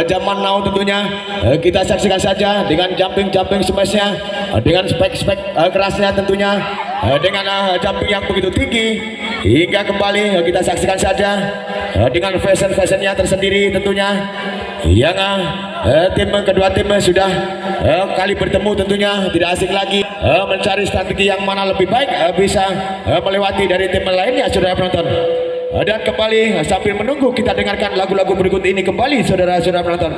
zaman now tentunya. Kita saksikan saja dengan jumping smashnya, dengan spek kerasnya tentunya, dengan jumping yang begitu tinggi. Hingga kembali kita saksikan saja dengan fashionnya tersendiri tentunya, yang tim kedua tim sudah kali bertemu tentunya tidak asing lagi mencari strategi yang mana lebih baik bisa melewati dari tim lainnya, saudara penonton. Dan kembali sambil menunggu kita dengarkan lagu-lagu berikut ini kembali, saudara-saudara penonton.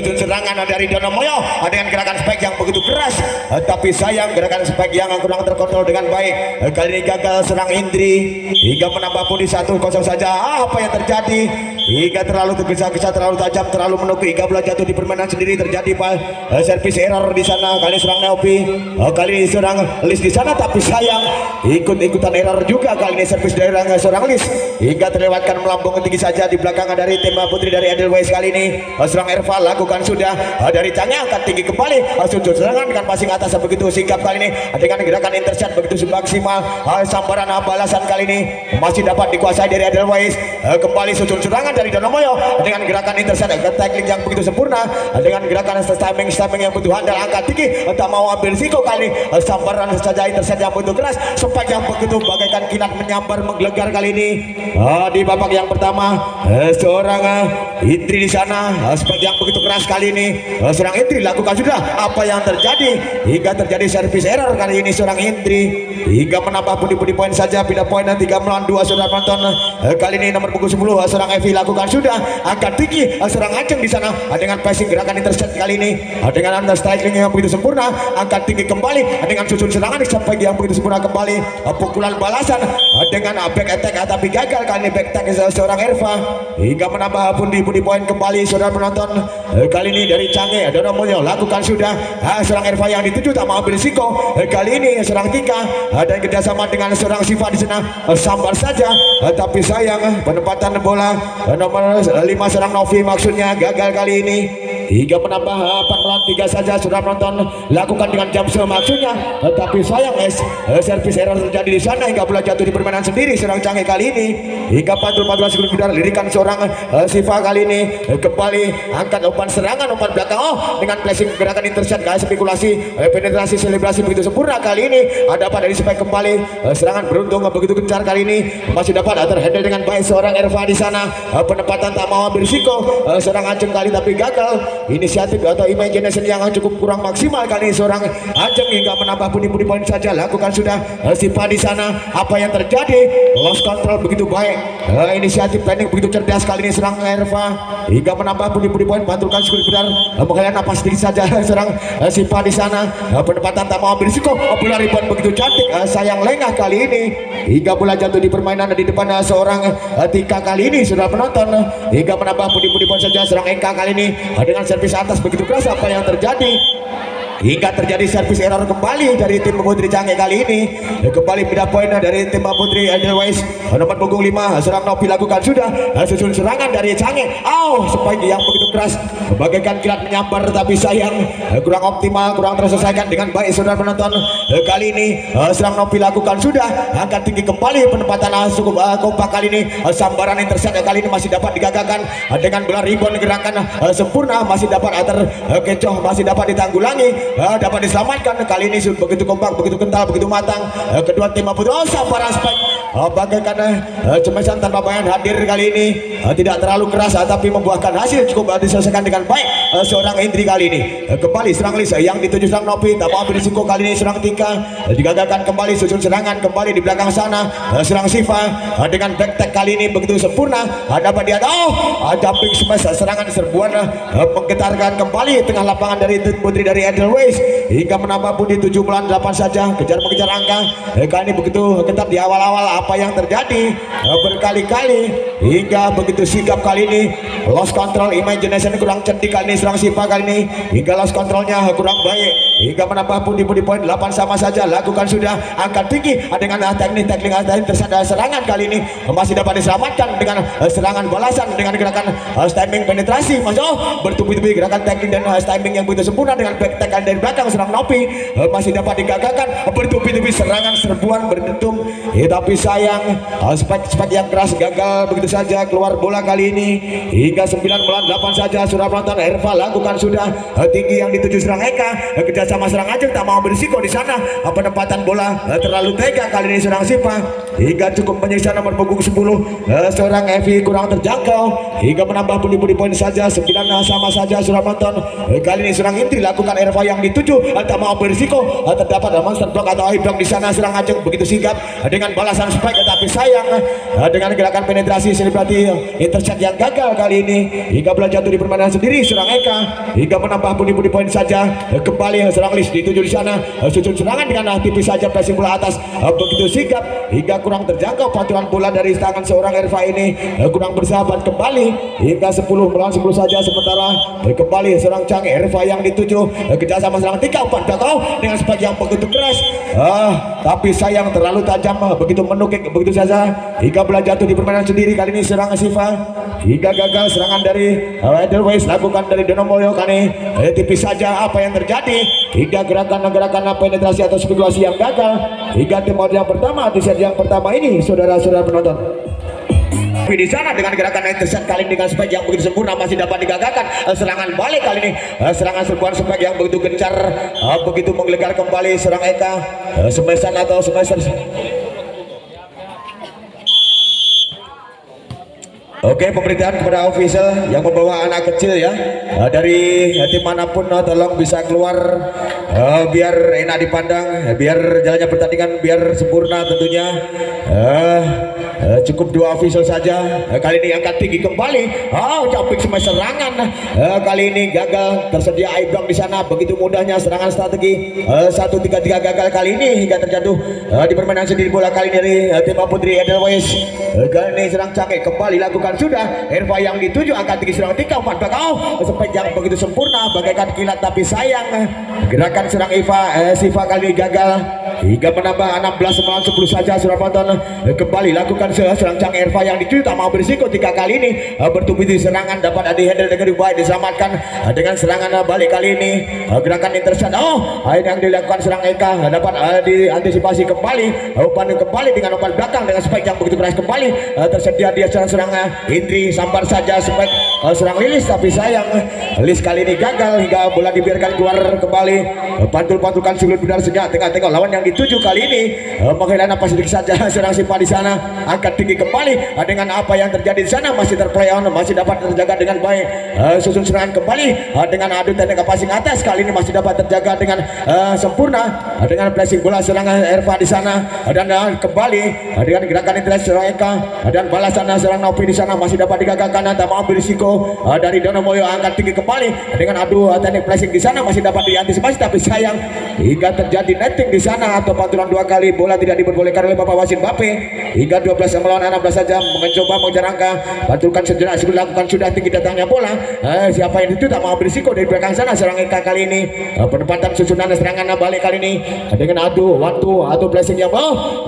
Serangan dari Dono Moyo dengan gerakan spike yang begitu keras, tapi sayang gerakan spike yang kurang terkontrol dengan baik. Kali ini gagal serang Indri hingga menambah pun di 1-0 saja. Apa yang terjadi? Hingga terlalu tergesa-gesa, terlalu tajam, terlalu menuku hingga bola jatuh di permainan sendiri. Terjadi servis error di sana. Kali ini serang Neopi, kali ini serang Lis di sana, tapi sayang ikut-ikutan error juga. Kali ini servis dari serang Lis hingga terlewatkan melambung tinggi saja di belakang dari tim putri dari Edelweiss. Kali ini serang Erva lakukan sudah dari Canggih, angkat tinggi kembali sudut serangan dengan passing atas begitu sigap. Kali ini dengan gerakan intercept begitu maksimal. Sambaran balasan kali ini masih dapat dikuasai dari Edelweiss. Kembali sudut serangan dari Dono Moyo dengan gerakan intercept, tackling yang begitu sempurna, dengan gerakan timing yang begitu handal, angkat tinggi, tak mau ambil risiko. Kali ini sambaran saja intercept yang begitu keras, spike yang begitu bagaikan kilat menyambar menggelegar. Kali ini di babak yang pertama seorang Indri di sana, spike yang begitu keras. Kali ini serang Indri lakukan sudah. Apa yang terjadi? Hingga terjadi service error kali ini serang Indri hingga menambah pundi-pundi poin saja. Pindah poin 3-2, saudara penonton. Kali ini nomor punggung 10 serang Evi lakukan sudah, angkat tinggi serang Ajeng di sana dengan passing gerakan intercept. Kali ini dengan striking yang begitu sempurna, angkat tinggi kembali dengan susun serangan sampai yang begitu sempurna. Kembali pukulan balasan dengan back attack, tapi gagal. Kali ini back attack seorang Erva hingga menambah pundi-pundi poin kembali, saudara penonton. Kali ini dari Canggih, Dono Moyo lakukan sudah, serang Erva yang dituju tak mau ambil risiko. Kali ini serang Tika dan kerjasama dengan seorang Siva di sana, sambar saja, tapi sayang penempatan bola nomor 5 serang Novi maksudnya gagal kali ini hingga menambah 4-3 saja, saudara penonton. Lakukan dengan jam maksudnya, tapi sayang servis error terjadi di sana hingga bola jatuh di permainan sendiri serang Canggih kali ini hingga pantul-pantulan sebentar lirikan seorang Siva. Kali ini kembali angkat umpan serangan, umpan belakang dengan placing gerakan intercept, spekulasi penetrasi selebrasi begitu sempurna. Kali ini ada apa dari spike kembali, serangan beruntung begitu gencar. Kali ini masih dapat terhandle dengan baik seorang Erva di sana, penempatan tak mau ambil risiko seorang Ajeng kali tapi gagal. Inisiatif atau imagination yang cukup kurang maksimal kali ini seorang Ajeng hingga menambah pundi-pundi poin saja. Lakukan sudah Siva di sana. Apa yang terjadi? Lost control begitu baik, inisiatif planning begitu cerdas kali ini serang Erva hingga menambah pundi-pundi poin. Pantulkan sebentar, menghela napas sedikit saja serang Siva di sana, penempatan tak mau ambil risiko. Bola rebound begitu cantik, sayang lengah kali ini hingga bola jatuh di permainan di depan seorang Tika kali ini, saudara penonton, hingga menambah pundi-pundi poin saja serang Eka kali ini dengan servis atas begitu keras. Apa yang terjadi? Hingga terjadi servis error kembali dari tim putri Canggih kali ini. Kembali pindah poin dari tim putri Edelweiss nomor punggung 5 serang Novi lakukan sudah, susun serangan dari Canggih. Spike yang begitu keras bagaikan kilat menyambar, tapi sayang kurang optimal, kurang terselesaikan dengan baik, saudara penonton. Kali ini serang Novi lakukan sudah, angkat tinggi kembali, penempatan cukup kompak kali ini. Sambaran intercept kali ini masih dapat digagalkan dengan bola rebound gerakan sempurna, masih dapat terkecoh, masih dapat ditanggulangi dapat diselamatkan. Kali ini begitu kompak, begitu kental, begitu matang. Kedua tim mampu sambaran spek bagaikan cemesan tanpa bayan hadir kali ini tidak terlalu keras tapi membuahkan hasil cukup diselesaikan dengan baik. Seorang Indri kali ini kembali serang Lisa yang dituju serang Nopi, tak mau berisiko kali ini serang Tika digagalkan kembali, susun serangan kembali di belakang sana serang Siva dengan back tag kali ini begitu sempurna. Dapat dia jumping smash serangan serbuan menggetarkan kembali tengah lapangan dari putri dari Edelweiss hingga menambah budi 7 melawan 8 saja, kejar mengejar angka. Kali ini begitu ketat di awal-awal apa yang terjadi berkali-kali hingga begitu sigap kali ini lost control, imagination kurang cerdik kali ini serang Siva kali ini hingga lost controlnya kurang baik hingga menambah budi poin 8 sama saja. Lakukan sudah angkat tinggi dengan teknik tackling tersada serangan kali ini masih dapat diselamatkan dengan serangan balasan dengan gerakan timing penetrasi masuk bertubi-tubi gerakan tackling dan timing yang begitu sempurna dengan back tackle dari belakang serang Nopi masih dapat digagalkan bertubi-tubi serangan serbuan berdentum tapi sayang spek yang keras gagal begitu saja. Keluar bola kali ini hingga 9 melawan 8 saja. Sudah penonton Erva lakukan sudah tinggi yang dituju serang Eka kerjasama serang Ajeng tak mau berisiko di sana. Penempatan bola terlalu tega kali ini serang Siva hingga cukup menyiksa nomor punggung 10 seorang Evi kurang terjangkau hingga menambah budi poin saja 9 sama saja. Sudah penonton kali ini serang Indri lakukan Erva yang dituju tak mau berisiko terdapat monster block atau eye block di sana. Serang Ajeng begitu sigap dengan balasan spike tapi sayang dengan gerakan penetrasi selebrati intercept yang gagal kali ini hingga bola jatuh di permainan sendiri. Serang Eka hingga menambah budi poin saja. Kembali serang Lis dituju di sana, susun serangan dengan tipis saja pressing bola atas begitu sigap hingga kurang terjangkau. Pantulan bola dari tangan seorang Erva ini kurang bersahabat kembali hingga 10 melawan 10 saja. Sementara kembali serang Chang Erva yang dituju kerjasama serang Tika umpan belakang dengan spike yang begitu keras tapi sayang terlalu tajam begitu menukik begitu saja hingga bola jatuh di permainan sendiri. Kali ini serang Siva hingga gagal serangan dari Edelweiss lakukan dari Donomoyo kali tipis saja apa yang terjadi hingga gerakan penetrasi atau spekulasi yang gagal hingga tim yang pertama di set yang pertama ini saudara-saudara penonton. Tapi di sana dengan gerakan intercept kali ini dengan spike yang begitu sempurna masih dapat digagalkan. Serangan balik kali ini serangan serbuan spike yang begitu gencar begitu menggelegar kembali serang Eka smashan atau smasher. Oke, pemberitaan kepada official yang membawa anak kecil ya dari tim manapun tolong bisa keluar biar enak dipandang, biar jalannya pertandingan biar sempurna tentunya. Cukup 2 official saja. Kali ini angkat tinggi kembali. Jumping smash serangan. Kali ini gagal. Tersedia Ibang di sana. Begitu mudahnya serangan strategi 1-3-3 gagal kali ini hingga terjatuh di permainan sendiri bola kali ini dari tim putri Edelweiss. Kali ini serang Cangke kembali lakukan sudah. Erva yang dituju angkat tinggi serang Tika umpan belakang. Spek yang begitu sempurna bagaikan kilat tapi sayang gerakan serang Siva kali ini gagal hingga menambah 16 melawan 10 saja. Sudah penonton kembali lakukan serang Chang Erva yang dituju tak mau berisiko 3 kali ini bertubi-tubi serangan dapat di-handle dengan baik diselamatkan dengan serangan balik kali ini gerakan intercept yang dilakukan serang Eka dapat diantisipasi kembali umpan kembali dengan umpan belakang dengan spike yang begitu keras kembali tersedia dia serang Indri sambar saja spike serang Lilis tapi sayang Lilis kali ini gagal hingga bola dibiarkan keluar kembali. Pantul-pantulkan sulit benar sejak tengah-tengah lawan yang dituju kali ini menghela napas sedikit saja serang Siva di sana angkat tinggi kembali dengan apa yang terjadi di sana masih terplay on masih dapat terjaga dengan baik. Susun serangan kembali dengan adu teknik passing atas kali ini masih dapat terjaga dengan sempurna dengan pressing bola serangan Erva di sana dan kembali dengan gerakan interest serang Eka dan balasan serang Novi di sana masih dapat digagalkan tak mau berisiko dari Donomoyo angkat tinggi kembali dengan adu teknik pressing di sana masih dapat diantisipasi tapi sayang hingga terjadi netting di sana atau pantulan 2 kali bola tidak diperbolehkan oleh Bapak Wasit Bape hingga 12 melawan 16 saja mencoba mengejar angka. Pantulkan sejenak sebelum lakukan sudah tinggi datangnya bola. Siapa yang itu tak mau berisiko dari belakang sana serang Eka kali ini penempatan susunan serangan balik kali ini dengan adu atau blessing yang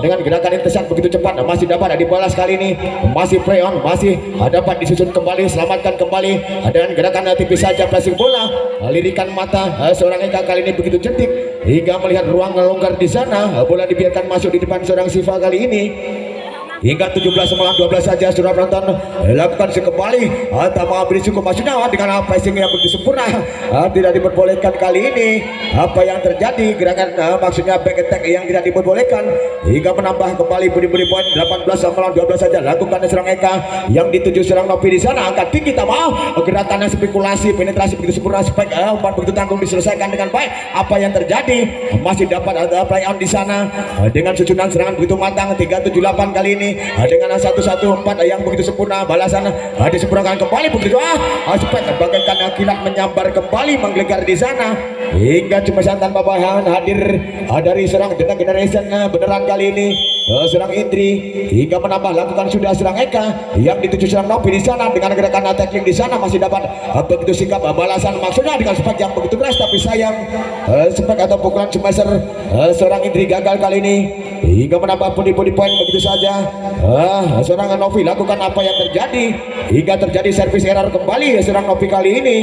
dengan gerakan intercept begitu cepat masih dapat dibalas kali ini masih play on masih dapat disusun kembali selamatkan kembali dengan gerakan tipis saja blessing bola lirikan mata seorang Eka kali ini begitu cerdik hingga melihat ruang longgar di sana bola dibiarkan masuk di depan seorang Siva kali ini hingga 17 melawan 12 saja sudah penonton lakukan sekembali atau mengambil cukup maksudnya dengan passing yang begitu sempurna tidak diperbolehkan kali ini. Apa yang terjadi gerakan maksudnya back attack yang tidak diperbolehkan hingga menambah kembali budi poin 18 melawan 12 saja lakukan serang Eka yang dituju serang Novi di sana angkat tinggi tak mau gerakannya spekulasi penetrasi begitu sempurna spike umpan begitu tanggung diselesaikan dengan baik. Apa yang terjadi masih dapat ada play on di sana dengan susunan serangan begitu matang 378 kali ini dengan 114 yang begitu sempurna balasan disempurnakan kembali begitu spike bagaikan kilat menyambar kembali menggelegar di sana hingga cuma tanpa bahan hadir dari serang Jetang Generation beneran kali ini serang Indri hingga menambah lakukan sudah serang Eka yang dituju serang Novi di sana dengan gerakan tackling di sana masih dapat begitu sikap balasan maksudnya dengan spike yang begitu keras tapi sayang spike atau pukulan smasher serang Indri gagal kali ini hingga menambah body point begitu saja. Serang Novi lakukan apa yang terjadi hingga terjadi servis error kembali serang Novi kali ini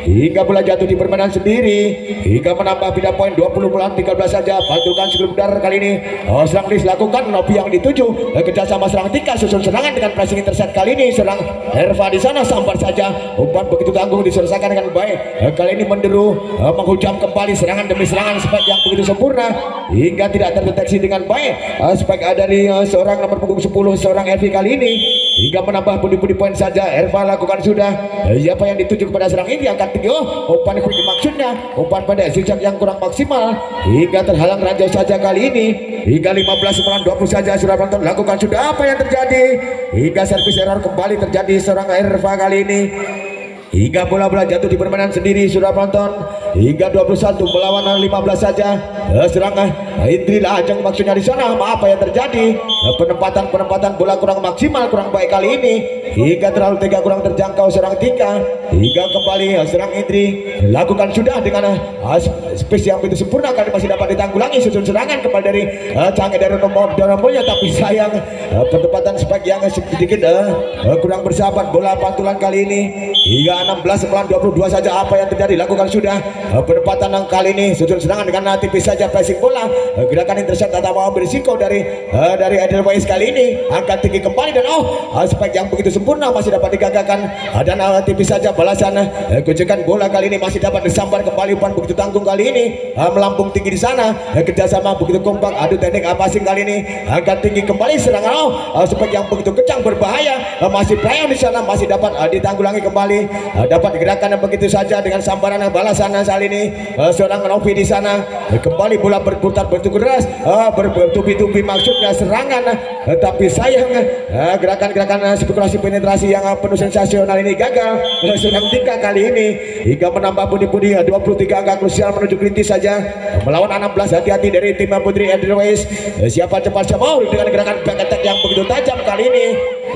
hingga bola jatuh di permainan sendiri hingga menambah pindah poin 20 melawan 13 saja. Bantukan sebelum dar kali ini serang Lis lakukan Novi yang dituju kerjasama serang Tika susun serangan dengan pressing intercept kali ini serang Herva di sana sambar saja umpan begitu tanggung diselesaikan dengan baik kali ini menderu menghujam kembali serangan demi serangan spike yang begitu sempurna hingga tidak terdeteksi dengan baik spike dari seorang nomor punggung 10 seorang Elvi kali ini hingga menambah budi poin saja. Herva lakukan sudah siapa yang dituju kepada serang ini akan tinggi umpan quick maksudnya umpan pada zigzag yang kurang maksimal hingga terhalang ranjau saja kali ini hingga 15 melawan 20 saja sudah penonton lakukan sudah apa yang terjadi hingga servis error kembali terjadi seorang Herva kali ini hingga bola jatuh di permainan sendiri sudah penonton hingga 21 melawan 15 saja serangan Indri Ajeng maksudnya di sana apa yang terjadi penempatan bola kurang maksimal kurang baik kali ini hingga terlalu tega kurang terjangkau serang Tika hingga kembali serang Indri lakukan sudah dengan space yang begitu sempurna kali masih dapat ditanggulangi susun serangan kembali dari Canggih dari nomornya tapi sayang penempatan spike yang sedikit kurang bersahabat bola pantulan kali ini hingga 16 melawan 22 saja apa yang terjadi lakukan sudah penempatan yang kali ini susun serangan dengan tipis saja passing bola gerakan intercept atau mau berisiko dari Edelweiss kali ini angkat tinggi kembali dan spike yang begitu sempurna masih dapat digagalkan dan tipis saja balasan gojekan bola kali ini masih dapat disambar kembali umpan begitu tanggung kali ini melambung tinggi di sana kerjasama begitu kompak adu teknik passing kali ini angkat tinggi kembali serangan spike yang begitu kencang berbahaya masih playang di sana masih dapat ditanggulangi kembali dapat gerakan begitu saja dengan sambaran balasan kali ini seorang Novi di sana kembali bola berputar begitu keras bertubi-tubi maksudnya serangan tapi sayang gerakan spekulasi penetrasi yang penuh sensasional ini gagal seorang Tika kali ini hingga menambah budi 23 angka krusial menuju klintis saja melawan 16 hati-hati dari tim putri Edelweiss siapa cepat siapa dengan gerakan back attack yang begitu tajam kali ini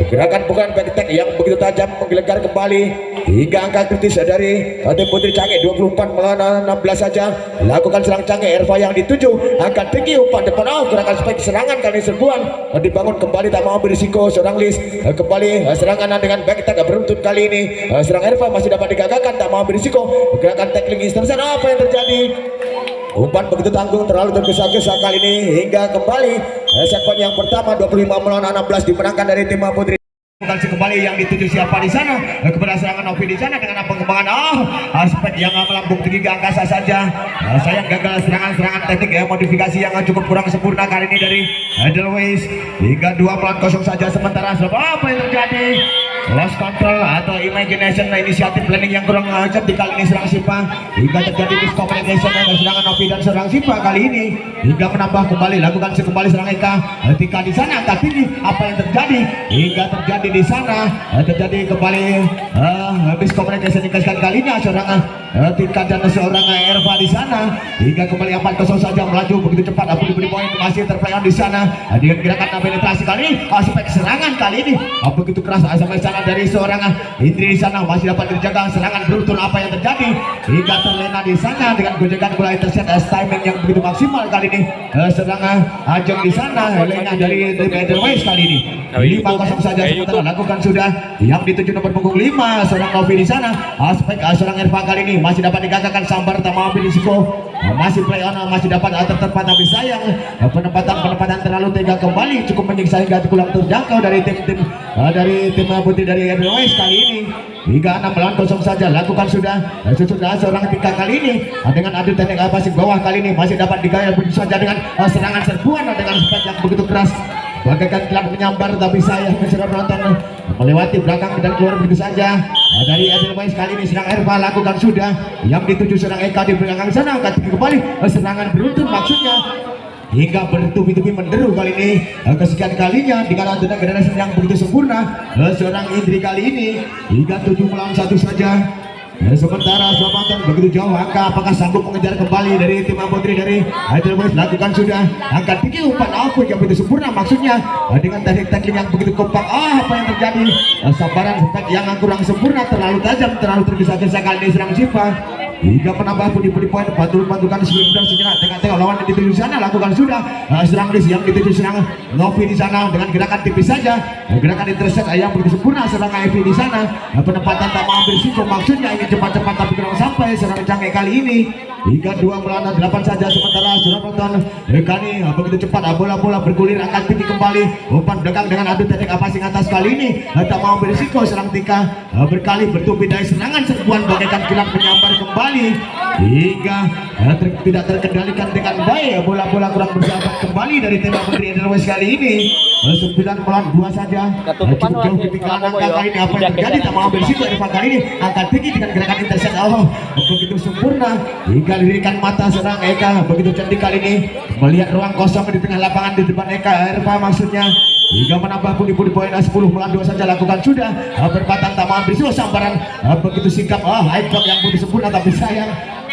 gerakan bukan back attack yang begitu tajam menggelegar kembali hingga angka kritis dari tim putri Canggih 24 melawan 16 saja lakukan serang Canggih Herva yang dituju angkat tinggi umpan depan gerakan spike serangan kali serbuan dibangun kembali tak mau berisiko seorang Lis kembali serangan dengan back attack beruntun kali ini serang Herva masih dapat digagalkan tak mau berisiko gerakan tackling intercept apa yang terjadi umpan begitu tanggung terlalu tergesa-gesa kali ini hingga kembali segmen yang pertama 25 melawan 16 dimenangkan dari tim putri kembali yang dituju siapa di sana kepada serangan Novi di sana dengan pengembangan aspek yang melambung tinggi ke angkasa saja sayang gagal serangan teknik modifikasi yang cukup kurang sempurna kali ini dari Edelweiss hingga 2-0 saja sementara apa yang terjadi lost control atau imagination inisiatif planning yang kurang cerdik kali ini serang Sipa hingga terjadi miscommunication dan serangan Novi dan serang Sipa kali ini hingga menambah kembali lakukan sekembali serang Eka Tika di sana angkat tinggi apa yang terjadi hingga terjadi di sana terjadi kembali miscommunication kali ini seorang Tika dan seorang Herva di sana hingga kembali 4-0 saja melaju begitu cepat beri poin masih terplayang di sana dengan gerakan penetrasi kali ini aspek serangan kali ini begitu keras sampai sana dari seorang Indri di sana masih dapat dijaga serangan beruntun apa yang terjadi hingga terlena di sana dengan gojekan bola intercept timing yang begitu maksimal kali ini serangan Ajeng di sana lena dari tim Edelweiss kali ini 5-0 saja sementara lakukan sudah yang dituju nomor punggung 5 seorang Novi di sana aspek seorang Herva kali ini masih dapat digagalkan sambar tak mampu risiko. Masih play on, masih dapat tertepat tapi sayang penempatan terlalu tega kembali, cukup menyiksa hingga kurang terjangkau dari tim putih dari Edelweiss kali ini. Hingga 6 melawan 0 saja lakukan sudah seorang Tika kali ini dengan adu teknik passing bawah kali ini masih dapat digayar begitu saja dengan serangan serbuan dengan spek yang begitu keras. Bagaikan kilat menyambar tapi sayang mencoba penonton melewati belakang dan keluar begitu saja dari Edelweiss kali ini. Serang Erva lakukan sudah yang dituju serang Eka di belakang sana, angkat kembali serangan beruntun maksudnya hingga bertubi-tubi menderu kali ini kesekian kalinya dengan tenaga generasi yang begitu sempurna seorang Indri kali ini hingga 7 melawan 1 saja. Sementara Selamatkan begitu jauh angka, apakah sanggup mengejar kembali dari tim putri dari Edelweiss? Lakukan sudah angkat tinggi umpan output yang begitu sempurna maksudnya dengan teknik tackling yang begitu kompak. Apa yang terjadi? Sabaran yang kurang sempurna, terlalu tajam, terlalu tergesa-gesa kali ini serang Siva hingga menambah pundi-pundi poin. Bantukan sebentar sejenak, tengok lawan yang dituju sana, lakukan sudah serang Riz yang dituju serang Novi di sana dengan gerakan tipis saja, gerakan intercept yang begitu sempurna serang Evi di sana. Penempatan tak mengambil risiko maksudnya ingin cepat-cepat tapi kurang sampai serang Canggih kali ini hingga 2 melawan 8 saja. Sementara sudah penonton kali begitu cepat bola bergulir akan tinggi kembali, umpan belakang dengan adu teknik passing atas kali ini tak mau berisiko serang Tika berkali bertubi dari serangan serbuan bagaikan kilat menyambar kembali hingga tidak terkendalikan dengan baik. Bola-bola kurang bersahabat kembali dari tim putri Edelweiss kali ini 9 melawan 2 saja. Cukup jauh ketinggalan angka kali ini. Apa yang terjadi tak mau berisiko Erva kali ini angkat tinggi dengan gerakan intercept begitu sempurna hingga dirikan mata serang Eka begitu cantik kali ini melihat ruang kosong di tengah lapangan di depan Eka Erva maksudnya hingga menambah pundi-pundi poin 10 melawan 2 saja. Lakukan sudah berbatang tak mampu sambaran begitu sikap high block yang begitu sempurna tapi sayang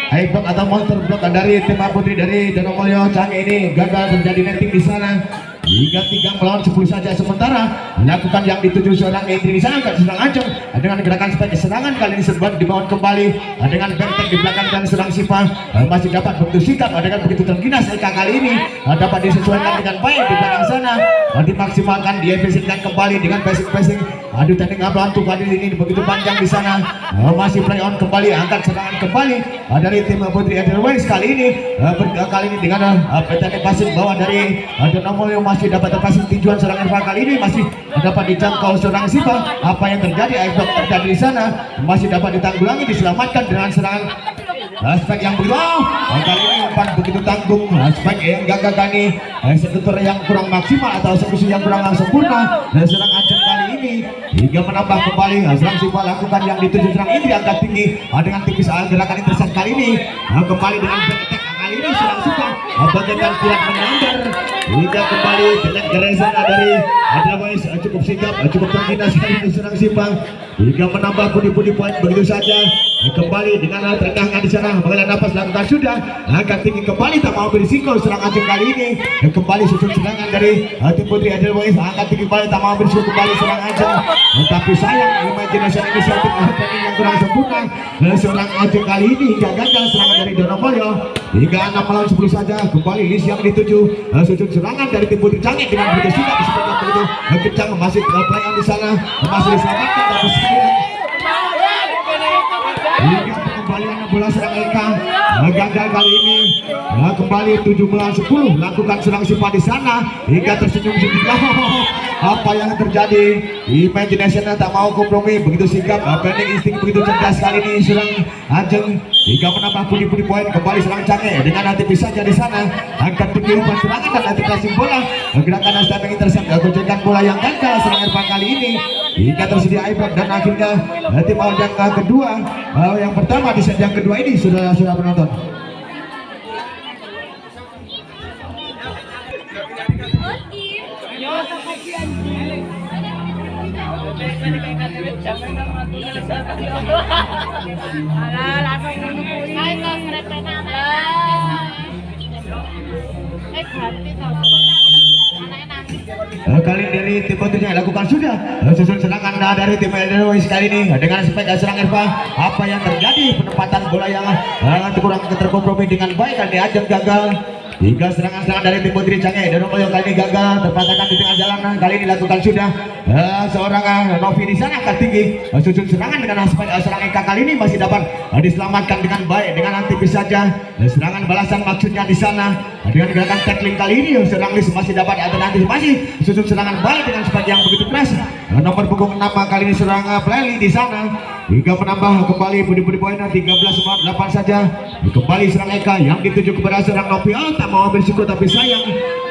high block atau monster block dari tim putri dari Donomulyo Canggih ini gagal terjadi netting di sana hingga 3 melawan 10 saja. Sementara lakukan yang dituju seorang Indri di sana serang Acung dengan gerakan spek serangan kali ini serban dibawa kembali dengan benteng di belakang dan serang Siva masih dapat bentuk sikap dengan begitu terginas. Eka kali ini dapat disesuaikan dengan baik di belakang sana, dimaksimalkan, diefisienkan kembali dengan passing adu teknik Ablantu kali ini begitu panjang di sana masih play on kembali, angkat serangan kembali dari tim putri Edelweiss kali ini dengan teknik passing bawah dari Donomulyo masih dapat terpasang tinjuan serang Erva kali ini masih dapat dijangkau serang Siva. Apa yang terjadi? Airblock terjadi di sana masih dapat ditanggulangi, diselamatkan dengan serangan spek yang begitu kali ini umpan begitu tanggung spek yang gagal kali eksekutor yang kurang maksimal atau eksekusi yang kurang sempurna dan serang Acung kali ini hingga menambah kembali serang Siva lakukan yang dituju serang Indri angkat tinggi dengan tipis gerakan intercept kali ini kembali dengan back attack kali ini serang Siva bagaikan kilat menyambar hingga kembali dengan geresan dari Edelweiss cukup sigap, cukup terginas kali ini serang Siva hingga menambah pundi-pundi poin begitu saja. Kembali dengan terendahan di sana mengelola nafas, lakukan sudah angkat tinggi kembali tak mau berisiko serang Acung kali ini kembali susun serangan dari tim putri Edelweiss angkat tinggi kembali tak mau berisiko kembali serang Acung tapi sayang imaginasi inisiatif yang kurang sempurna serang Acung kali ini hingga gagal serangan dari Donomulyo hingga 6 melawan 10 saja. Kembali Lis yang dituju susun serangan dari tim putri Canggih dengan begitu sikap seperti begitu kencang masih play on di sana masih diselamatkan tapi sayang hingga pengembalian bola serang Eka gagal kali ini kembali 7 melawan 10 lakukan serang Siva di sana hingga tersenyum sedikit. Apa yang terjadi? Imajinasinya tak mau kompromi begitu sikap pendek insting begitu cerdas kali ini serang Acung hingga menambah pundi-pundi poin. Kembali serang Canggih dengan nanti bisa jadi sana angkat tinggi umpan serangan dan nanti passing bola gerakan standing intercept gocekan bola yang gagal serang Erva kali ini hingga tersedia airbag dan akhirnya tim yang kedua yang pertama di set yang kedua ini sudah penonton. Kali dari tim putihnya lakukan sudah susun serangan dari tim Edelweiss kali ini dengan spek serang Erva. Apa yang terjadi? Penempatan bola yang kurang terkompromi dengan baik kali ini Acung gagal hingga serangan-serangan dari tim putri Canggih Donomulyo kali ini gagal terpatahkan di tengah jalan. Kali ini lakukan sudah seorang Novi di sana angkat tinggi susun serangan dengan aspek serang Eka kali ini masih dapat diselamatkan dengan baik dengan tipis saja serangan balasan maksudnya di sana dengan gerakan tackling kali ini serang Lis masih dapat antisipasi susun serangan balik dengan spike yang begitu keras nomor punggung 6 kali ini serang Pleli di sana hingga menambah kembali budi poinnya 13-8 saja kembali serang Eka yang dituju kepada serang Novi tak mau ambil risiko tapi sayang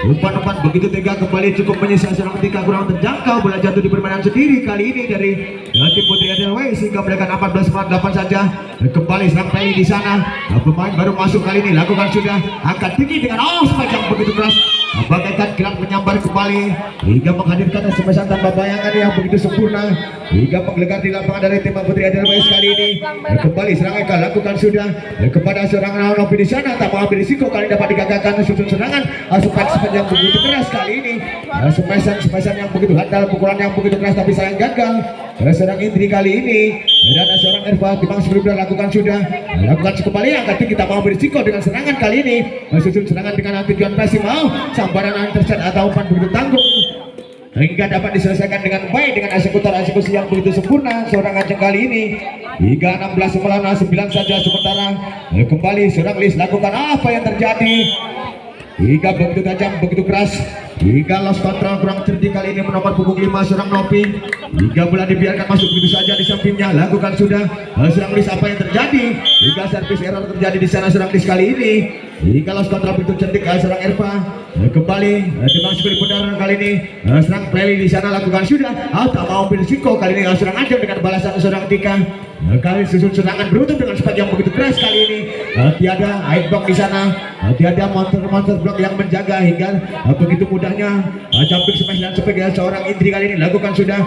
umpan begitu tega kembali cukup menyisa serang ketika kurang terjangkau bola jatuh di permainan sendiri kali ini dari tim Putri Edelweiss sehingga mereka 14-8 saja kembali serang Pleli di sana pemain baru masuk kali ini lakukan sudah angkat tinggi dengan spike yang begitu keras bagaikan gerak menyambar kembali hingga menghadirkan semesan tanpa bayangan yang begitu sempurna hingga menggelegar di lapangan dari tim Putri Edelweiss kali ini kembali serang Eka lakukan sudah kepada seorang Novi di sana tak mau ambil risiko kali dapat digagalkan susun serangan spike yang begitu keras kali ini semesan yang begitu handal pukulan yang begitu keras tapi sayang gagal serang Indri kali ini dan seorang Erva Timang sebelumnya lakukan kembali angkat tinggi tak mau berisiko dengan serangan kali ini susun serangan dengan tujuan pressing mau sambaran intercept atau umpan begitu tanggung hingga dapat diselesaikan dengan baik dengan eksekusi yang begitu sempurna seorang Ajeng kali ini hingga 16 melawan 9 saja sementara kembali seorang Lis lakukan apa yang terjadi hingga begitu tajam begitu keras hingga lost control kurang cerdik kali ini menopang punggung 5 seorang Novi hingga bola dibiarkan masuk begitu saja di sampingnya lakukan sudah serang Lis apa yang terjadi hingga service error terjadi di sana serang Lis kali ini hingga lost control begitu cerdik serang Erva kembali Timang Sekali Benar kali ini serang Pleli di sana lakukan sudah tak mau berisiko kali ini serang Ajeng dengan balasan serang Tika kali susun serangan beruntun dengan spike yang begitu keras kali ini tiada air block di sana tiada monster block yang menjaga hingga begitu mudahnya jumping smash dan spike seorang Indri kali ini lakukan sudah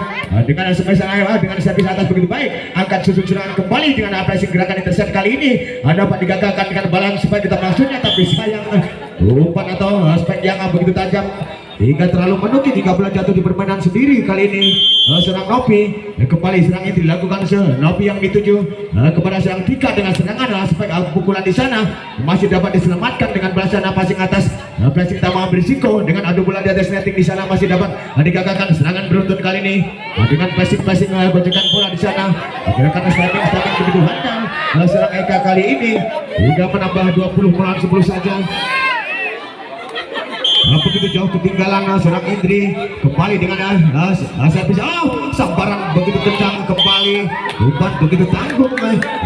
dengan smash dengan servis atas begitu baik angkat susun serangan kembali dengan pressing gerakan intercept kali ini dapat digagalkan dengan balance spike kita maksudnya tapi sayang umpan atau spike yang begitu tajam hingga terlalu menukik jika bola jatuh di permainan sendiri kali ini serang Novi kembali serang itu dilakukan Novi yang dituju kepada serang Tika dengan serangan aspek pukulan di sana masih dapat diselamatkan dengan balasan passing atas pressing tak mau berisiko dengan adu bola di atas netting di sana masih dapat digagalkan serangan beruntun kali ini dengan passing gocekan bola di sana gerakan stepping begitu handal serang Eka kali ini hingga menambah 20 melawan 10 saja begitu jauh ketinggalan serang Indri kembali dengan servis sambaran begitu kencang kembali umpan begitu tanggung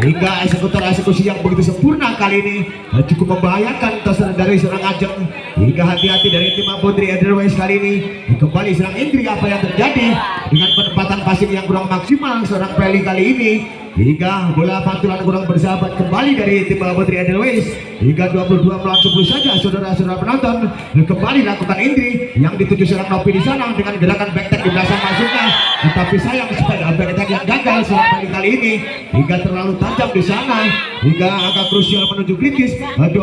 hingga eksekusi yang begitu sempurna kali ini cukup membahayakan dari serang Ajeng hingga hati-hati dari tim Putri Edelweiss kali ini kembali serang Indri apa yang terjadi dengan penempatan passing yang kurang maksimal serang Pleli kali ini hingga bola pantulan kurang bersahabat kembali dari tim Putri Edelweiss hingga 22 melawan 10 saja saudara-saudara penonton kembali lakukan Indri yang dituju serang Novi di sana dengan gerakan backtag di belakang masuknya tetapi sayang sepeda backtag yang gagal serang Pleli kali ini hingga terlalu tajam di sana hingga agak krusial menuju kritis 23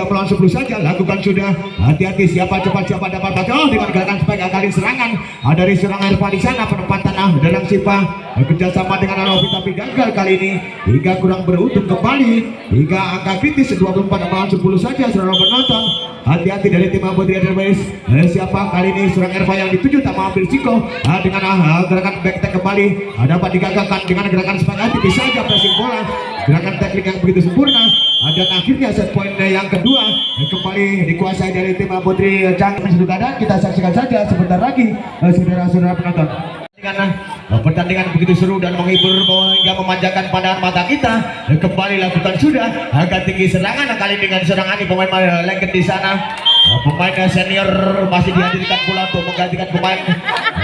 melawan 10 saja lakukan sudah hati-hati siapa cepat siapa dapat dengan gerakan spike kali serangan dari serang Erva di sana penempatan dalam Sipa kerjasama dengan Novi tapi gagal kali ini hingga kurang beruntung kembali hingga angka kritis 24 melawan 10 saja saudara penonton hati-hati dari tim Putri Edelweiss siapa kali ini serang Erva yang dituju tak mau ambil risiko dengan gerakan backtag kembali dapat digagalkan dengan gerakan spike bisa saja pressing bola gerakan tackling yang begitu sempurna dan akhirnya set point yang kedua kembali dikuasai dari tim Putri Cangkang Sudukada kita saksikan saja sebentar lagi saudara-saudara penonton pertandingan begitu seru dan menghibur hingga memanjakan pandangan mata kita kembali lakukan sudah agak tinggi serangan kali dengan serangan pemain legend di sana pemain senior masih dihadirkan pula untuk menggantikan pemain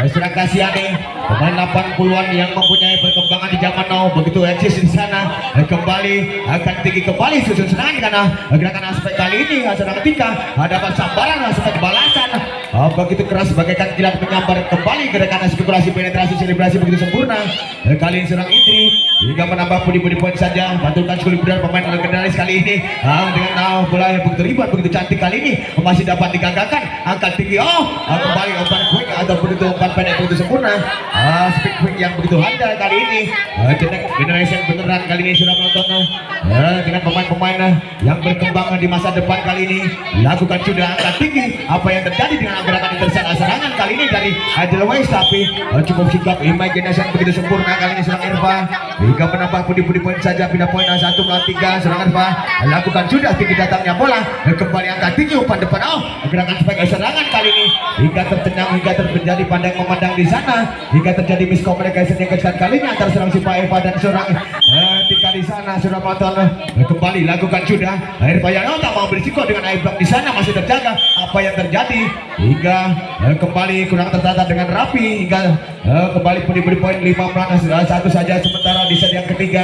serang Kasiani pemain 80-an yang mempunyai perkembangan di zaman now begitu eksis di sana kembali akan tinggi kembali susun serangan karena gerakan aspek kali ini serang Tika dapat sambaran aspek balasan begitu keras bagaikan kilat menyambar kembali gerakan spekulasi penetrasi selebrasi begitu sempurna kali ini serang Indri hingga menambah budi poin saja pantulkan Sekali Benar pemain legendaris kali ini dengan bola yang begitu ribuan begitu cantik kali ini masih dapat digagalkan angkat tinggi kembali umpan quick atau begitu umpan pendek begitu sempurna speed quick yang begitu handal kali ini generation beneran kali ini sudah menonton dengan pemain-pemain yang berkembang di masa depan kali ini lakukan sudah angkat tinggi apa yang terjadi dengan gerakan intercept serangan kali kali ini dari Edelweiss, tapi cukup sigap imajinasi yang begitu sempurna kali ini serang Irfa hingga menambah pundi-pundi poin saja. Pindah poin 1 melawan 3 serang Irfa lakukan sudah tinggi datangnya bola kembali angkat tinggi umpan depan. Gerakan sebagai serangan kali ini hingga tertenang hingga terjadi pandang memandang di sana hingga terjadi miskomunikasi yang kesekian kalinya antara serang Sipa Irfa dan serang Tika di sana. Sudah menonton kembali lakukan sudah Irfa yang tak mau berisiko dengan Aiblok di sana masih terjaga. Apa yang terjadi hingga kembali kurang tertata dengan rapi hingga kembali pundi-pundi poin 5 melawan 1 saja. Sementara di set yang ketiga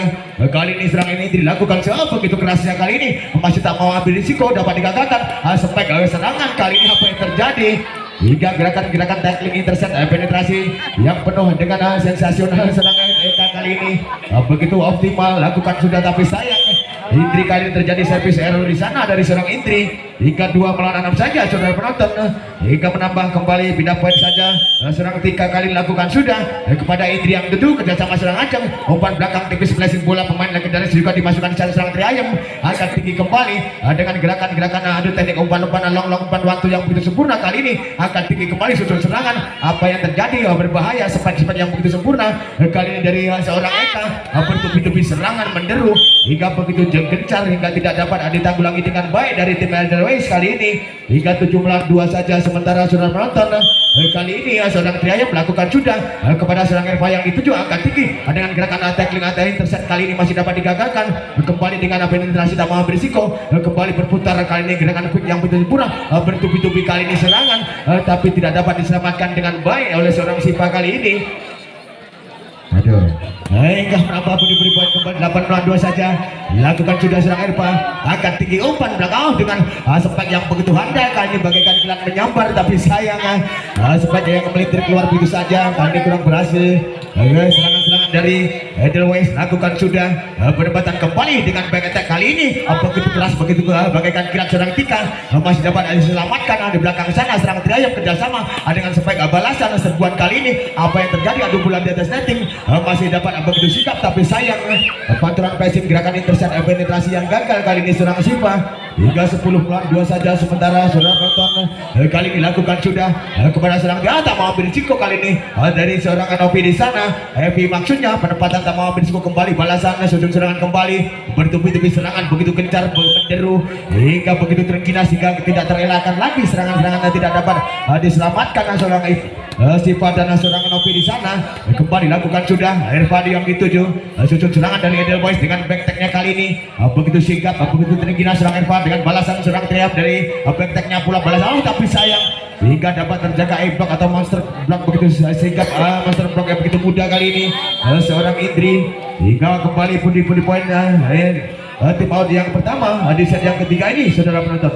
kali ini serang ini dilakukan begitu kerasnya kali ini masih tak mau ambil risiko dapat digagalkan. Spek serangan kali ini apa yang terjadi hingga gerakan-gerakan tackling intercept penetrasi yang penuh dengan sensasional serangan Eka kali ini begitu optimal lakukan sudah, tapi sayang Indri kali ini terjadi service error di sana dari seorang Indri hingga 2 melawan 6 saja saudara penonton hingga menambah kembali pindah poin saja. Serang Tika kali lakukan sudah kepada Indri yang duduk kerjasama serang Ajeng umpan belakang tipis flashing bola pemain legendaris juga dimasukkan di serang Triayem akan tinggi kembali dengan gerakan-gerakan adu teknik umpan-umpan long umpan waktu yang begitu sempurna kali ini akan tinggi kembali susun serangan. Apa yang terjadi berbahaya sempat yang begitu sempurna kali ini dari seorang Eka bertubi-tubi serangan menderu hingga begitu gencar hingga tidak dapat ditanggulangi dengan baik dari tim Edelweiss kali ini hingga 7 melawan 2 saja. Sementara saudara penonton kali ini seorang Triayem melakukan sudah kepada serang Irfa yang dituju angkat tinggi dengan gerakan tackling intercept kali ini masih dapat digagalkan kembali dengan penetrasi tak mau berisiko kembali berputar kali ini gerakan quick yang betul sempurna bertubi-tubi kali ini serangan tapi tidak dapat diselamatkan dengan baik oleh seorang Sipa kali ini. Aduh, hingga menambah pundi-pundi poin kembali 8 melawan 2 saja. Lakukan sudah serang Irfa akan tinggi umpan belakang dengan spek yang begitu handal kali ini bagaikan kilat menyambar, tapi sayang spek yang melintir keluar begitu saja kali ini kurang berhasil. Serangan-serangan dari Edelweiss lakukan sudah penempatan kembali dengan back attack kali ini begitu keras begitu bagaikan kilat serang Tika masih dapat diselamatkan di belakang sana serang Triayem kerjasama dengan spek balasan serbuan kali ini. Apa yang terjadi adu bulan di atas netting masih dapat begitu sikap, tapi sayang pantulan pressing gerakan intercept penetrasi yang gagal kali ini serang Sipa hingga 10 melawan 2 saja. Sementara saudara penonton kali ini lakukan sudah kepada serang dia tak mau ambil risiko kali ini dari seorang Anopi di sana. Heavy maksudnya penempatan tak mau ambil risiko kembali balasan sudut serangan kembali bertubi-tubi serangan begitu gencar menderu hingga begitu terengginas hingga tidak terelakkan lagi serangan-serangan tidak dapat diselamatkan seorang Sipa dan seorang Anopi di sana. Kembali lakukan sudah Irfadi yang dituju sudut serangan dari Edelweiss dengan backtacknya kali ini begitu sigap begitu terengginas serang Irfan dengan balasan serang teriak dari backtacknya pula balasan tapi sayang hingga dapat terjaga block atau monster block begitu sigap monster block yang begitu mudah kali ini seorang Indri hingga kembali pundi-pundi poin tim out yang pertama di set yang ketiga ini saudara penonton.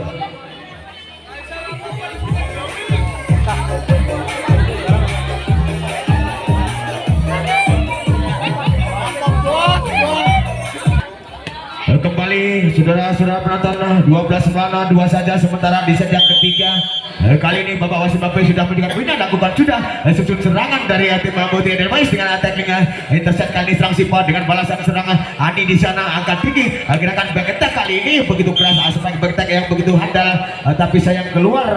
Kembali saudara-saudara penonton 12 melawan 2 saja. Sementara di set yang ketiga kali ini Bapak Wasit Bapak sudah mendengar pindah lakukan sudah susun serangan dari tim Putih Edelweiss dengan tackling intercept kali serang Sipa dengan balasan serangan Adi di sana angkat tinggi gerakan back attack kali ini begitu keras aspek back attack yang begitu handal tapi sayang keluar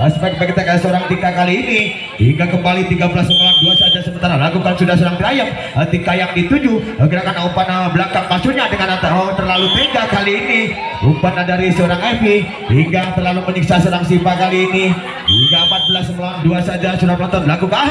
aspek back attack seorang Tika kali ini hingga kembali 13 melawan 2 saja. Sementara lakukan sudah serang Triayem Tika yang dituju gerakan umpan belakang maksudnya dengan terlalu tega kali ini umpan dari seorang Evi hingga terlalu menyiksa serang Sipa kali ini hingga 14 melawan 2 saja. Sudah penonton lakukan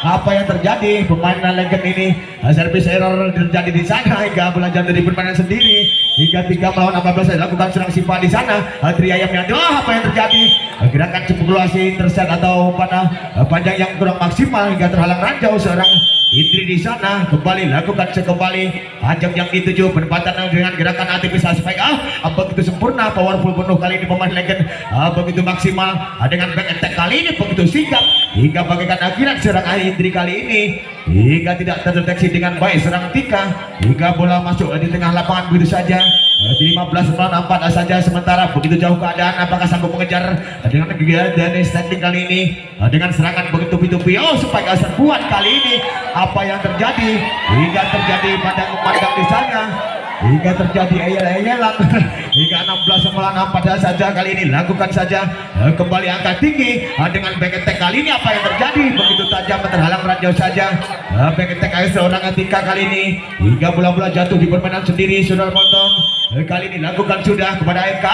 apa yang terjadi pemain legend ini service error terjadi di sana hingga belajar dari permainan sendiri hingga 3 melawan 14 lakukan serang Sipa di sana. Triayem yang apa yang terjadi gerakan cepulasi intercept atau umpan panjang yang kurang maksimal hingga terhalang ranjau seorang Indri di sana. Kembali lakukan sekembali Ajeng yang dituju penempatan dengan gerakan atipis aspek begitu sempurna powerful penuh kali ini pemain legend begitu maksimal dengan back attack kali ini begitu sigap hingga bagaikan akhirat serang Indri kali ini hingga tidak terdeteksi dengan baik serang Tika hingga bola masuk di tengah lapangan begitu saja. 15 melawan 4 saja. Sementara begitu jauh keadaan apakah sanggup mengejar dengan kegiatan standing kali ini dengan serangan begitu tupi-tupi supaya serbuan kali ini apa yang terjadi hingga terjadi pandang memandang di sana hingga terjadi ayel-ayelan hingga 16 melawan 4 saja kali ini lakukan saja kembali angkat tinggi dengan back attack kali ini apa yang terjadi begitu tajam terhalang ranjau saja back attack seorang Atika kali ini hingga bola-bola jatuh di permainan sendiri saudara penonton kali ini lakukan sudah kepada MK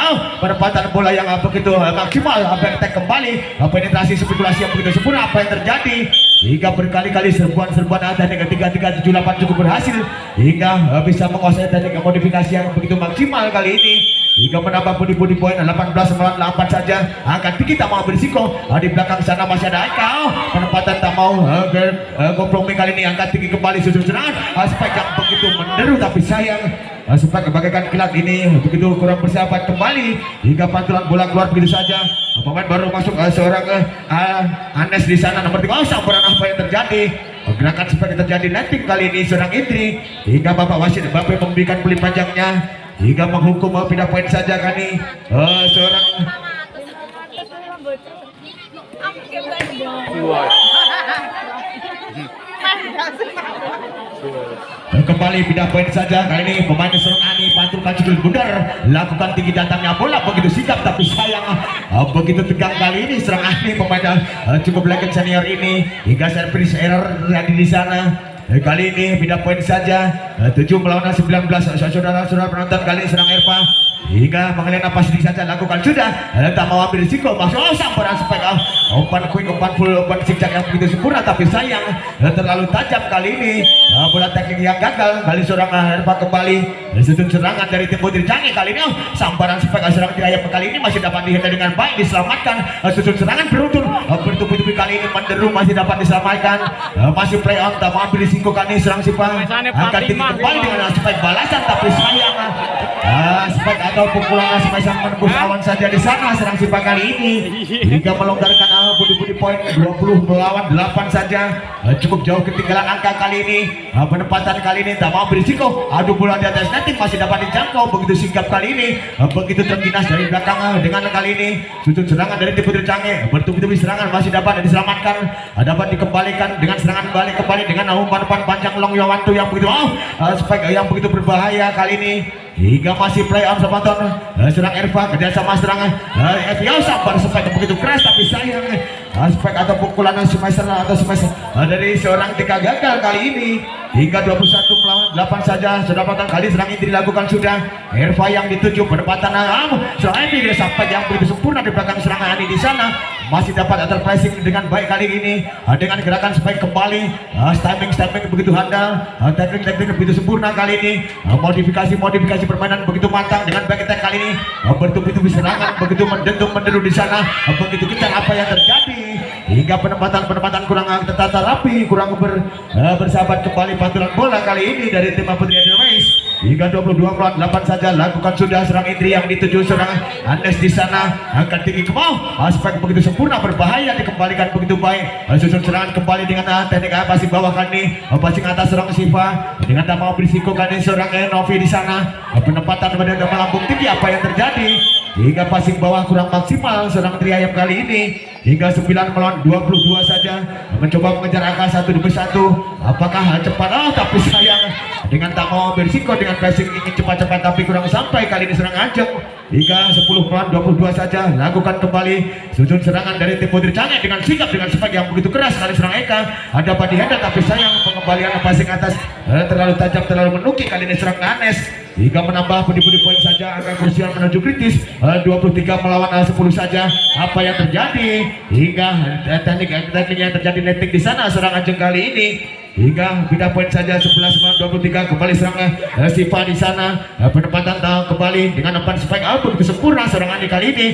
penempatan bola yang begitu maksimal back attack kembali penetrasi spekulasi yang begitu sempurna apa yang terjadi hingga berkali-kali serbuan-serbuan teknik 3-3-7-8 cukup berhasil hingga bisa menguasai teknik modifikasi yang begitu maksimal kali ini hingga menambah body poin 18 melawan 8 saja angkat tinggi tak mau berisiko di belakang sana masih ada Eka penempatan tak mau kompromi kali ini angkat tinggi kembali susun serangan aspek yang begitu menderu tapi sayang sempat bagaikan kilat ini begitu kurang bersahabat kembali hingga pantulan bola keluar begitu saja pemain baru masuk seorang Anes di sana nomor 3 sampuran apa yang terjadi gerakan seperti terjadi netting kali ini seorang Indri hingga Bapak wasit Bapak memberikan beli panjangnya hingga menghukum pindah poin saja kali seorang kembali pindah poin saja kali ini pemain seorang Ani pantulkan judul bundar lakukan tinggi datangnya bola begitu sigap tapi sayang begitu tegang kali ini seorang Ani pemain cukup legend senior ini hingga service error terjadi di sana kali ini pindah poin saja 7 melawan 19 saudara-saudara penonton kali ini serang Erva hingga mengenai napas sedikit saja lakukan sudah tak mau ambil risiko masuk sampai aspek umpan quick umpan full umpan zigzag yang begitu sempurna tapi sayang terlalu tajam kali ini bola teknik yang gagal kali seorang Erva kembali sudut serangan dari tim Putri Canggih kali ini sambaran spek serang Tirayap kali ini masih dapat dihendaki dengan baik diselamatkan sudut serangan beruntun bertubi-tubi kali ini menderu masih dapat diselamatkan masih play on tak mau ambil risiko kali ini serang Sipang akan kembali dengan aspek balasan tapi sayang aspek atau pukulan Sipang menembus awan saja di sana serang Sipang kali ini hingga melonggarkan budi poin 20 melawan 8 saja cukup jauh ketinggalan angka kali ini penempatan kali ini tak mau berisiko adu bola di atas netting masih dapat dijangkau begitu sigap kali ini begitu terginas dari belakang dengan kali ini sudut serangan dari tim Putri Canggih bertubi-tubi serangan masih dapat diselamatkan dapat dikembalikan dengan serangan balik kembali dengan umpan panjang long yawantu yang begitu spike yang begitu berbahaya kali ini hingga masih play on sepanton serang Erva kerjasama serangan FIO sabar spike begitu keras tapi sayang aspek atau pukulan semester atau semester dari seorang Tika gagal kali ini hingga 21 melawan 8 saja sudah patang kali serang ini dilakukan sudah Erva yang dituju penempatan serang ini sampai yang begitu sempurna di belakang serangan Ani di sana masih dapat atur pressing dengan baik kali ini dengan gerakan spike kembali timing begitu handal teknik begitu sempurna kali ini modifikasi permainan begitu matang dengan back attack kali ini bertubi-tubi serangan begitu menderu di sana begitu kencang apa yang terjadi hingga penempatan kurang tertata rapi kurang bersahabat kembali pantulan bola kali ini dari tim Putri Indonesia hingga 22 melawan 8 saja lakukan sudah serang Indri yang dituju serang Anes di sana angkat tinggi ke bawah aspek begitu sempurna berbahaya dikembalikan begitu baik susun serangan kembali dengan teknik passing bawah kali passing atas serang Siva dengan tak mau berisiko kali seorang Novi di sana penempatan pada melambung tinggi apa yang terjadi hingga passing bawah kurang maksimal serang Triayam kali ini hingga 9 melawan 22 saja mencoba mengejar angka 1 demi 1 apakah cepat tapi sayang dengan tak mau berisiko dengan passing ingin cepat-cepat tapi kurang sampai kali ini serang Ajeng hingga 10 melawan 22 saja lakukan kembali susun serangan dari tim Putri Canggih dengan sikap dengan spike yang begitu keras kali serang Eka dapat dihendak tapi sayang pengembalian passing atas terlalu tajam terlalu menukik kali ini serang Anes hingga menambah budi poin saja angka krusial menuju kritis 23 melawan 10 saja apa yang terjadi hingga teknik yang terjadi netting di sana serang Ajeng kali ini hingga pindah poin saja 11 melawan 23 kembali serang Siva di sana penempatan kembali dengan umpan spike begitu sempurna serangan kali ini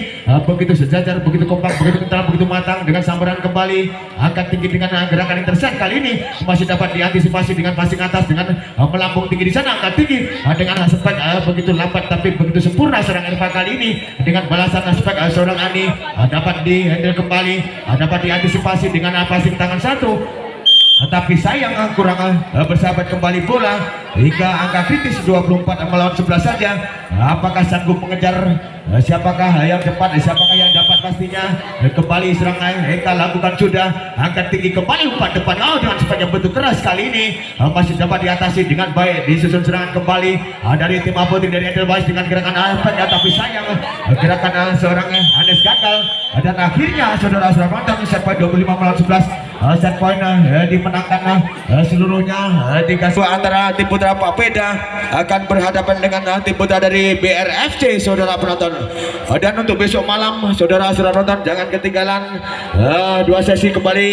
begitu sejajar begitu kompak begitu kental begitu matang dengan sambaran kembali angkat tinggi dengan gerakan intercept kali ini masih dapat diantisipasi dengan passing atas dengan melambung tinggi di sana angkat tinggi dengan spike begitu lambat tapi begitu sempurna serang Erva kali ini dengan balasan spike seorang Ani dapat dihandle kembali dapat diantisipasi dengan passing tangan satu tapi sayang kurang bersahabat kembali bola hingga angka kritis 24 melawan 11 saja. Apakah sanggup mengejar? Siapakah yang cepat? Siapakah yang dapat pastinya? Kembali serangan Eka lakukan sudah, angkat tinggi kembali umpan depan. Dengan sepanjang bentuk keras kali ini masih dapat diatasi dengan baik. Disusun serangan kembali dari tim Apotik dari Edelweiss dengan gerakan Alfred, tapi sayang gerakan seorang Anes gagal dan akhirnya saudara-saudara penonton set point 25 melawan 11. Set point dimenangkan seluruhnya dikasih antara tim putra Papeda akan berhadapan dengan tim putra dari BRFC saudara penonton. Dan untuk besok malam saudara-saudara penonton jangan ketinggalan dua sesi kembali